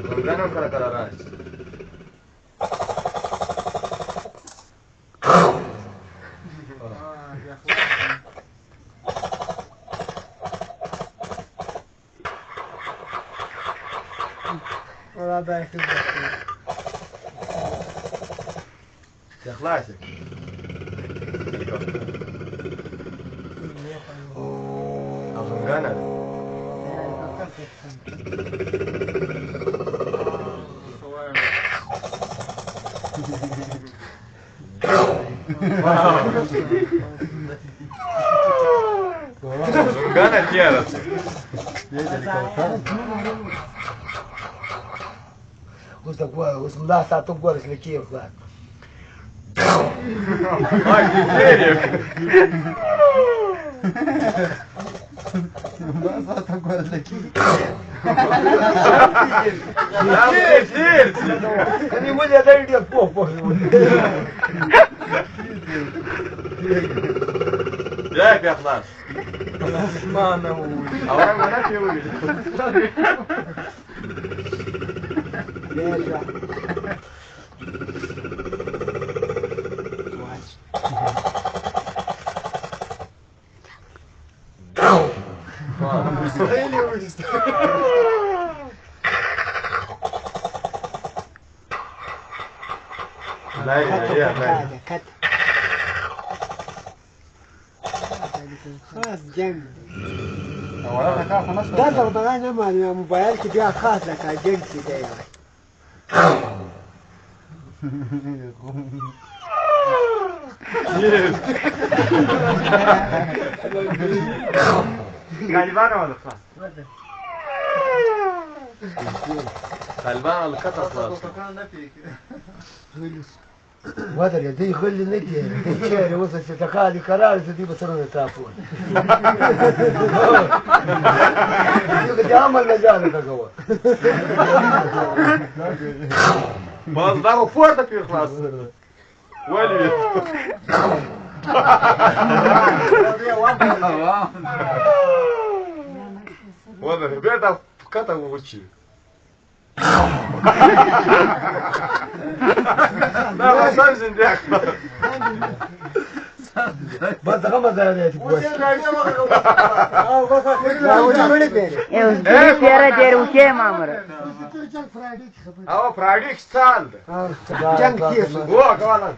غمګان هم کله کله راشي. يا خلاصك غمقانة غمقانة كيرت بسم الله ساعتهم قرش لكيف ذاك هاي كثيرك ما ساعتهم قرش لكيف لا كثير كان يقول يا داير يا بوف جاك يا خلاص ما انا أولا ما نفي ولد لا خلاص جنگ أولا كان خلاص ده لو ضغطنا مع الموبايل كده خاص لك جنگ كده غالبان ولا خلاص غالبان ولا كتر خلاص وهذا اللي يخلي نتي شاري وصل تخالي قرار تدي بصرنا تافون يقول عمل مجال تقوى باز ضرب فوردك يا خلاص ولي واضح بيتها كتر وشي لا ما صارش نديك بس غمض عليك بس ايه سيارة دير وشي مامرة او فراديك ستاند جنگ كيف هو كمان